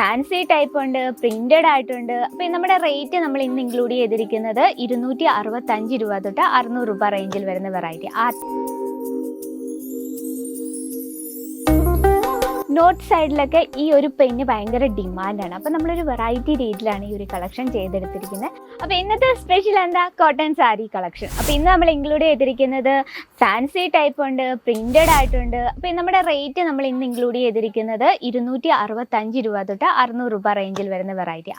Fancy type ഉണ്ട്, printed ആയിട്ടുണ്ട്. അപ്പോൾ നമ്മുടെ റേറ്റ് നമ്മൾ ഇന്ന് ഇൻക്ലൂഡ് ചെയ്തിരിക്കുന്നത് 265 രൂപ തൊട്ട് 600 രൂപ റേഞ്ചിൽ വരുന്ന വെറൈറ്റി. നോർത്ത് സൈഡിലൊക്കെ ഈ ഒരു പെന്ന് ഭയങ്കര ഡിമാൻഡാണ്. അപ്പോൾ നമ്മളൊരു വെറൈറ്റി രീതിയിലാണ് ഈ ഒരു കളക്ഷൻ ചെയ്തെടുത്തിരിക്കുന്നത്. അപ്പോൾ ഇന്നത്തെ സ്പെഷ്യൽ എന്താ? Cotton sari collection. അപ്പോൾ ഇന്ന് നമ്മൾ ഇൻക്ലൂഡ് ചെയ്തിരിക്കുന്നത് ഫാൻസി ടൈപ്പ് ഉണ്ട്, പ്രിന്റഡ് ആയിട്ടുണ്ട്. അപ്പോൾ നമ്മുടെ റേറ്റ് നമ്മൾ ഇന്ന് ഇൻക്ലൂഡ് ചെയ്തിരിക്കുന്നത് 265 രൂപ തൊട്ട് 600 രൂപ റേഞ്ചിൽ വരുന്ന വെറൈറ്റി.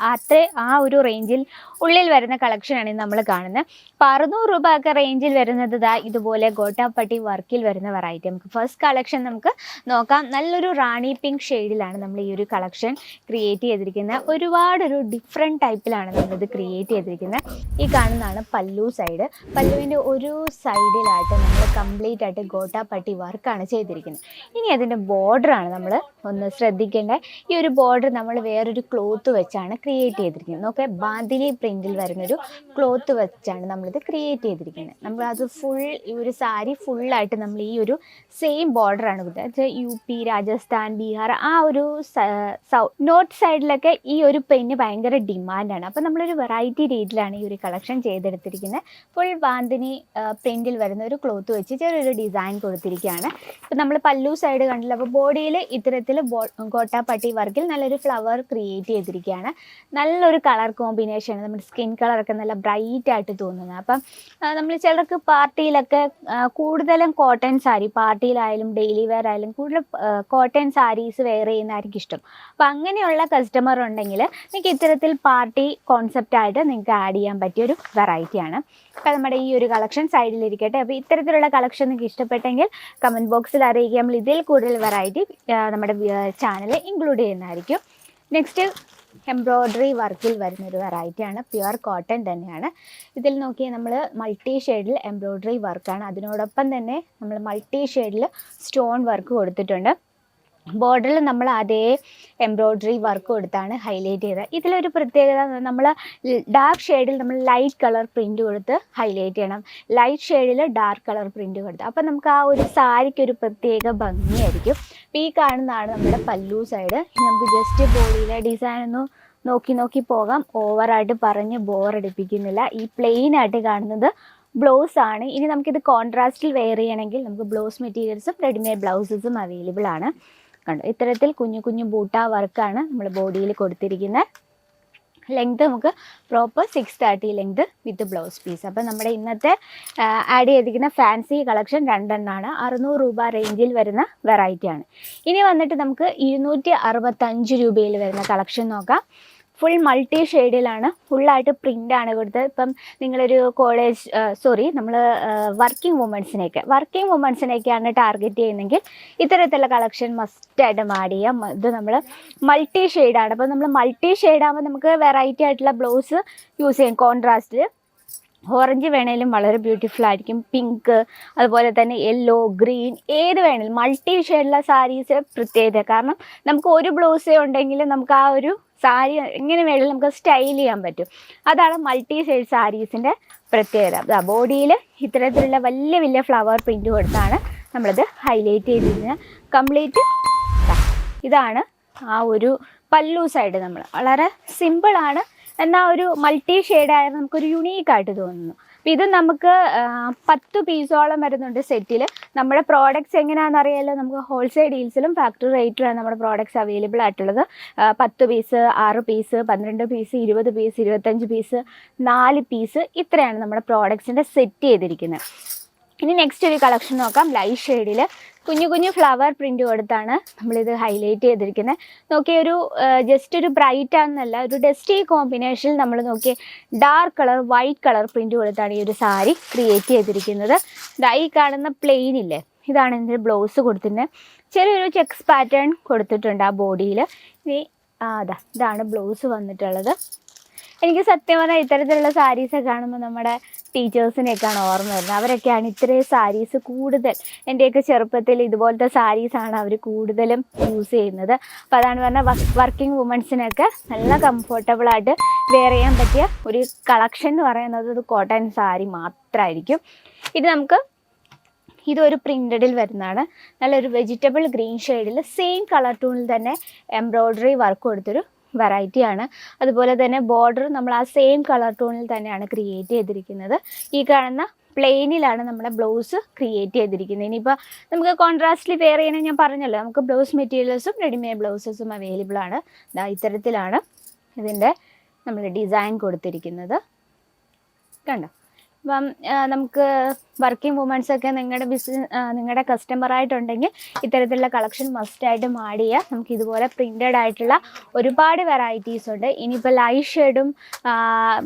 ആ ഒരു റേഞ്ചിൽ ഉള്ളിൽ വരുന്ന കളക്ഷനാണ് ഇന്ന് നമ്മൾ കാണുന്നത്. അപ്പോൾ 600 രൂപ ഒക്കെ റേഞ്ചിൽ വരുന്നത് ഇതുപോലെ ഗോട്ടാപ്പട്ടി വർക്കിൽ വരുന്ന വെറൈറ്റി. നമുക്ക് ഫസ്റ്റ് കളക്ഷൻ നമുക്ക് നോക്കാം. നല്ലൊരു റാണി പിങ്ക് ഷെയ്ഡിലാണ് നമ്മൾ ഈ ഒരു കളക്ഷൻ ക്രിയേറ്റ് ചെയ്തിരിക്കുന്നത്. ഒരുപാടൊരു ഡിഫറെൻറ്റ് ടൈപ്പിലാണ് നമ്മളിത് ക്രിയേറ്റ് ചെയ്തിരിക്കുന്നത്. ഈ കാണുന്നതാണ് പല്ലു സൈഡ്. പല്ലുവിൻ്റെ ഒരു സൈഡിലായിട്ട് നമ്മൾ കംപ്ലീറ്റ് ആയിട്ട് ഗോട്ടാപ്പട്ടി വർക്കാണ് ചെയ്തിരിക്കുന്നത്. ഇനി അതിൻ്റെ ബോർഡറാണ് നമ്മൾ ഒന്ന് ശ്രദ്ധിക്കേണ്ടത്. ഈ ഒരു ബോർഡർ നമ്മൾ വേറൊരു ക്ലോത്ത് വെച്ചാണ് ക്രിയേറ്റ് ചെയ്തിരിക്കുന്നത്. നോക്കെ ബാന്തിനി പ്രിൻറ്റിൽ വരുന്നൊരു ക്ലോത്ത് വെച്ചാണ് നമ്മളിത് ക്രിയേറ്റ് ചെയ്തിരിക്കുന്നത്. നമ്മളത് ഈ ഒരു സാരി ഫുള്ളായിട്ട് നമ്മൾ ഈ ഒരു സെയിം ബോർഡറാണ് കൊടുത്തത്. UP, രാജസ്ഥാൻ, ബീഹാർ, ആ ഒരു നോർത്ത് സൈഡിലൊക്കെ ഈ ഒരു പെന്ന് ഭയങ്കര ഡിമാൻഡാണ്. അപ്പോൾ നമ്മളൊരു വെറൈറ്റി രീതിയിലാണ് ഈ ഒരു കളക്ഷൻ ചെയ്തെടുത്തിരിക്കുന്നത്. ഫുൾ ബാന്തിനി പ്രിന്റിൽ വരുന്ന ഒരു ക്ലോത്ത് വെച്ച് ചെറിയൊരു ഡിസൈൻ കൊടുത്തിരിക്കുകയാണ്. ഇപ്പം നമ്മൾ പല്ലു സൈഡ് കണ്ടില്ല. അപ്പോൾ ബോഡിയിൽ ഇത്തരത്തിൽ ഗോട്ടാപ്പട്ടി വർക്കിൽ നല്ലൊരു ഫ്ലവർ ക്രിയേറ്റ് ചെയ്തിരിക്കുകയാണ്. നല്ലൊരു കളർ കോമ്പിനേഷൻ, നമ്മുടെ സ്കിൻ കളറൊക്കെ നല്ല ബ്രൈറ്റ് ആയിട്ട് തോന്നുന്നത്. അപ്പം നമ്മൾ ചിലർക്ക് പാർട്ടിയിലൊക്കെ കൂടുതലും കോട്ടൺ സാരി, പാർട്ടിയിലായാലും ഡെയിലി വെയർ ആയാലും കൂടുതൽ കോട്ടൺ സാരീസ് വെയർ ചെയ്യുന്നതായിരിക്കും ഇഷ്ടം. അപ്പോൾ അങ്ങനെയുള്ള കസ്റ്റമർ ഉണ്ടെങ്കിൽ നിങ്ങൾക്ക് ഇത്തരത്തിൽ പാർട്ടി കോൺസെപ്റ്റായിട്ട് നിങ്ങൾക്ക് ആഡ് ചെയ്യാൻ പറ്റിയൊരു വെറൈറ്റിയാണ്. അപ്പോൾ നമ്മുടെ ഈ ഒരു കളക്ഷൻ സൈഡിലിരിക്കട്ടെ. അപ്പോൾ ഇത്തരത്തിലുള്ള കളക്ഷൻ നിങ്ങൾക്ക് ഇഷ്ടപ്പെട്ടെങ്കിൽ കമൻറ്റ് ബോക്സിൽ അറിയിക്കുക. നമ്മൾ ഇതിൽ കൂടുതൽ വെറൈറ്റി നമ്മുടെ ചാനലിൽ ഇൻക്ലൂഡ് ചെയ്യുന്നതായിരിക്കും. നെക്സ്റ്റ് എംബ്രോയ്ഡറി വർക്കിൽ വരുന്നൊരു വെറൈറ്റിയാണ്. പ്യുവർ കോട്ടൺ തന്നെയാണ്. ഇതിൽ നോക്കി നമ്മൾ മൾട്ടി ഷെയ്ഡിൽ എംബ്രോയ്ഡറി വർക്കാണ്. അതിനോടൊപ്പം തന്നെ നമ്മൾ മൾട്ടി ഷെയ്ഡിൽ സ്റ്റോൺ വർക്ക് കൊടുത്തിട്ടുണ്ട്. ബോർഡറിൽ നമ്മൾ അതേ എംബ്രോയ്ഡറി വർക്ക് കൊടുത്താണ് ഹൈലൈറ്റ് ചെയ്തത്. ഇതിലൊരു പ്രത്യേകത, നമ്മൾ ഡാർക്ക് ഷെയ്ഡിൽ നമ്മൾ ലൈറ്റ് കളർ പ്രിൻറ്റ് കൊടുത്ത് ഹൈലൈറ്റ് ചെയ്യണം, ലൈറ്റ് ഷെയ്ഡിൽ ഡാർക്ക് കളർ പ്രിൻറ്റ് കൊടുത്ത്. അപ്പോൾ നമുക്ക് ആ ഒരു സാരിക്കൊരു പ്രത്യേക ഭംഗിയായിരിക്കും. അപ്പോൾ ഈ കാണുന്നതാണ് നമ്മുടെ പല്ലു സൈഡ്. നമുക്ക് ജസ്റ്റ് ബോഡിയിലെ ഡിസൈൻ ഒന്ന് നോക്കി പോകാം. ഓവറായിട്ട് പറഞ്ഞ് ബോറടിപ്പിക്കുന്നില്ല. ഈ പ്ലെയിൻ ആയിട്ട് കാണുന്നത് ബ്ലൗസ് ആണ്. ഇനി നമുക്കിത് കോൺട്രാസ്റ്റിൽ വെയർ ചെയ്യണമെങ്കിൽ നമുക്ക് ബ്ലൗസ് മെറ്റീരിയൽസും റെഡിമെയ്ഡ് ബ്ലൗസസും അവൈലബിൾ ആണ്. കണ്ടോ, ഇത്തരത്തിൽ കുഞ്ഞു ബൂട്ട വർക്കാണ് നമ്മൾ ബോഡിയിൽ കൊടുത്തിരിക്കുന്നത്. ലെങ്ത് നമുക്ക് proper 630 length with blouse piece. അപ്പോൾ നമ്മുടെ ഇന്നത്തെ ആഡ് ചെയ്തിരിക്കുന്ന ഫാൻസി കളക്ഷൻ 2 എണ്ണമാണ്. 600 രൂപ റേഞ്ചിൽ വരുന്ന വെറൈറ്റിയാണ്. ഇനി വന്നിട്ട് നമുക്ക് 265 രൂപയിൽ വരുന്ന കളക്ഷൻ നോക്കാം. ഫുൾ മൾട്ടി ഷെയ്ഡിലാണ്, ഫുള്ളായിട്ട് പ്രിൻ്റാണ് കൊടുത്തത്. ഇപ്പം നിങ്ങളൊരു നമ്മൾ വർക്കിംഗ് വുമൻസിനെയൊക്കെയാണ് ടാർഗറ്റ് ചെയ്യുന്നതെങ്കിൽ ഇത്തരത്തിലുള്ള കളക്ഷൻ മസ്റ്റായിട്ട് ആഡ് ചെയ്യാം. ഇത് നമ്മൾ മൾട്ടി ഷെയ്ഡാണ്. അപ്പോൾ നമ്മൾ മൾട്ടി ഷെയ്ഡാകുമ്പോൾ നമുക്ക് വെറൈറ്റി ആയിട്ടുള്ള ബ്ലൗസ് യൂസ് ചെയ്യാം. കോൺട്രാസ്റ്റിൽ ഓറഞ്ച് വേണേലും വളരെ ബ്യൂട്ടിഫുൾ ആയിരിക്കും, പിങ്ക്, അതുപോലെ തന്നെ യെല്ലോ, ഗ്രീൻ, ഏത് വേണേലും മൾട്ടി ഷെയ്ഡുള്ള സാരീസ് പ്രത്യേകത. കാരണം നമുക്ക് ഒരു ബ്ലൗസേ ഉണ്ടെങ്കിൽ നമുക്ക് ആ ഒരു സാരി എങ്ങനെ വേണമെങ്കിലും നമുക്ക് സ്റ്റൈൽ ചെയ്യാൻ പറ്റും. അതാണ് മൾട്ടി ഷെയ്ഡ് സാരീസിൻ്റെ പ്രത്യേകത. ബോഡിയിൽ ഇത്തരത്തിലുള്ള വലിയ ഫ്ലവർ പ്രിൻ്റ് കൊടുത്താണ് നമ്മളിത് ഹൈലൈറ്റ് ചെയ്തിരിക്കുന്നത്. കംപ്ലീറ്റ് ഇതാണ് ആ ഒരു പല്ലു സൈഡ്. നമ്മൾ വളരെ സിമ്പിളാണ്, എന്നാൽ ഒരു മൾട്ടി ഷെയ്ഡായാലും നമുക്കൊരു യുണീക്കായിട്ട് തോന്നുന്നു. അപ്പോൾ ഇത് നമുക്ക് 10 പീസോളം വരുന്നുണ്ട് സെറ്റിൽ. നമ്മുടെ പ്രോഡക്റ്റ്സ് എങ്ങനെയാണെന്ന് അറിയാമല്ലോ. നമുക്ക് ഹോൾസെയിൽ ഡീൽസിലും ഫാക്ടറി റേറ്റിലാണ് നമ്മുടെ പ്രോഡക്റ്റ്സ് അവൈലബിൾ ആയിട്ടുള്ളത്. 10 piece, 6 piece, 12 piece, 20 piece, 25 piece, 4 piece, ഇത്രയാണ് നമ്മുടെ പ്രോഡക്റ്റ്സിൻ്റെ സെറ്റ് ചെയ്തിരിക്കുന്നത്. ഇനി നെക്സ്റ്റ് ഒരു കളക്ഷൻ നോക്കാം. ലൈറ്റ് ഷെയ്ഡിൽ കുഞ്ഞു ഫ്ലവർ പ്രിൻ്റ് കൊടുത്താണ് നമ്മളിത് ഹൈലൈറ്റ് ചെയ്തിരിക്കുന്നത്. നോക്കിയ ഒരു ജസ്റ്റ് ഒരു ബ്രൈറ്റ് ആണെന്നല്ല, ഒരു ഡസ്റ്റി കോമ്പിനേഷനിൽ നമ്മൾ നോക്കിയ dark colour, white colour print കൊടുത്താണ് ഈ ഒരു സാരി ക്രിയേറ്റ് ചെയ്തിരിക്കുന്നത്. ഈ കാണുന്ന പ്ലെയിൻ ഇല്ലേ, ഇതാണ് ഇതിൻ്റെ ബ്ലൗസ് കൊടുത്തിട്ടുണ്ട്. ചെറിയൊരു ചെക്സ് പാറ്റേൺ കൊടുത്തിട്ടുണ്ട് ആ ബോഡിയിൽ. ഇതാണ് ബ്ലൗസ് വന്നിട്ടുള്ളത്. എനിക്ക് സത്യം പറഞ്ഞാൽ ഇത്തരത്തിലുള്ള സാരീസൊക്കെ കാണുമ്പോൾ നമ്മുടെ ടീച്ചേഴ്സിനെയൊക്കെയാണ് ഓർമ്മ വരുന്നത്. അവരൊക്കെയാണ് ഇത്രയും സാരീസ് കൂടുതൽ, എൻ്റെയൊക്കെ ചെറുപ്പത്തിൽ ഇതുപോലത്തെ സാരീസാണ് അവർ കൂടുതലും യൂസ് ചെയ്യുന്നത്. അപ്പോൾ അതാണ് പറഞ്ഞാൽ വർക്കിംഗ് വുമൻസിനൊക്കെ നല്ല കംഫർട്ടബിളായിട്ട് വെയർ ചെയ്യാൻ പറ്റിയ ഒരു കളക്ഷൻ എന്ന് പറയുന്നത് ഇത് കോട്ടൺ സാരി മാത്രമായിരിക്കും. ഇത് നമുക്ക് ഇതൊരു പ്രിൻറ്റഡിൽ വരുന്നതാണ്. നല്ലൊരു വെജിറ്റബിൾ ഗ്രീൻ ഷെയ്ഡിൽ സെയിം കളർ ടൂണിൽ തന്നെ എംബ്രോയ്ഡറി വർക്ക് കൊടുത്തൊരു വെറൈറ്റിയാണ്. അതുപോലെ തന്നെ ബോർഡർ നമ്മൾ ആ സെയിം കളർ ടൂണിൽ തന്നെയാണ് ക്രിയേറ്റ് ചെയ്തിരിക്കുന്നത്. ഈ കാണുന്ന പ്ലെയിനിലാണ് നമ്മുടെ ബ്ലൗസ് ക്രിയേറ്റ് ചെയ്തിരിക്കുന്നത്. ഇനിയിപ്പോൾ നമുക്ക് കോൺട്രാസ്റ്റ്ലി വെയർ ചെയ്യണമെങ്കിൽ ഞാൻ പറഞ്ഞല്ലോ, നമുക്ക് ബ്ലൗസ് മെറ്റീരിയൽസും റെഡിമെയ്ഡ് ബ്ലൗസസും അവൈലബിൾ ആണ്. ഇത്തരത്തിലാണ് ഇതിൻ്റെ നമ്മൾ ഡിസൈൻ കൊടുത്തിരിക്കുന്നത്. കണ്ടോ? അപ്പം നമുക്ക് വർക്കിംഗ് വുമൻസൊക്കെ നിങ്ങളുടെ കസ്റ്റമറായിട്ടുണ്ടെങ്കിൽ ഇത്തരത്തിലുള്ള കളക്ഷൻ മസ്റ്റായിട്ടും ആഡ് ചെയ്യുക. നമുക്ക് ഇതുപോലെ പ്രിൻറ്റഡ് ആയിട്ടുള്ള ഒരുപാട് വെറൈറ്റീസ് ഉണ്ട്. ഇനിയിപ്പോൾ ലൈറ്റ് ഷെയ്ഡും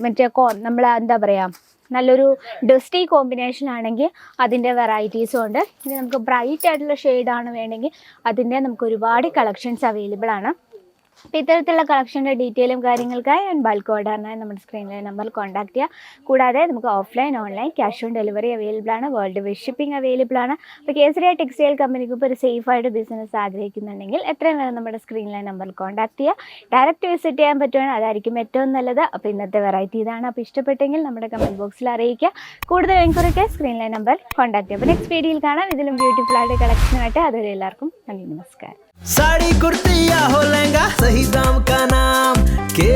മറ്റേ നമ്മൾ എന്താ പറയുക, നല്ലൊരു ഡസ്റ്റി കോമ്പിനേഷൻ ആണെങ്കിൽ അതിൻ്റെ വെറൈറ്റീസും ഉണ്ട്. ഇനി നമുക്ക് ബ്രൈറ്റ് ആയിട്ടുള്ള ഷെയ്ഡാണ് വേണമെങ്കിൽ അതിൻ്റെ നമുക്ക് ഒരുപാട് കളക്ഷൻസ് അവൈലബിൾ ആണ്. അപ്പോൾ ഇത്തരത്തിലുള്ള കളക്ഷൻ്റെ ഡീറ്റെയിലും കാര്യങ്ങൾക്കായി ആൻഡ് ബൾക്ക് ഓർഡറിനായി നമ്മുടെ സ്ക്രീനിലെ നമ്പറിൽ കോൺടാക്ട് ചെയ്യുക. കൂടാതെ നമുക്ക് offline online cash on delivery available ആണ്. വേൾഡ് വൈഡ് ഷിപ്പിംഗ് അവൈലബിൾ ആണ്. അപ്പോൾ കേസരിയ ടെക്സ്റ്റൈൽ കമ്പനിക്ക് ഇപ്പോൾ ഒരു സേഫായിട്ട് ബിസിനസ് ആഗ്രഹിക്കുന്നുണ്ടെങ്കിൽ എത്രയും വേണം നമ്മുടെ സ്ക്രീനിലെ നമ്പറിൽ കോൺടാക്ട് ചെയ്യുക. ഡയറക്റ്റ് വിസിറ്റ് ചെയ്യാൻ പറ്റുവാണെങ്കിൽ അതായിരിക്കും ഏറ്റവും നല്ലത്. അപ്പോൾ ഇന്നത്തെ വെറൈറ്റി ഇതാണ്. അപ്പോൾ ഇഷ്ടപ്പെട്ടെങ്കിൽ നമ്മുടെ കമൻറ്റ് ബോക്സിൽ അറിയിക്കുക. കൂടുതൽ എൻക്വയറിക്ക് സ്ക്രീനിലെ നമ്പറിൽ കോൺടാക്ട് ചെയ്യുക. അപ്പോൾ നെക്സ്റ്റ് വീഡിയോയിൽ കാണാം ഇതിലും ബ്യൂട്ടിഫുൾ ആയിട്ട് കളക്ഷനായിട്ട്. അതുവരെ എല്ലാവർക്കും നന്ദി, നമസ്കാരം. साड़ी कुर्ती या हो लहंगा, सही दाम का नाम के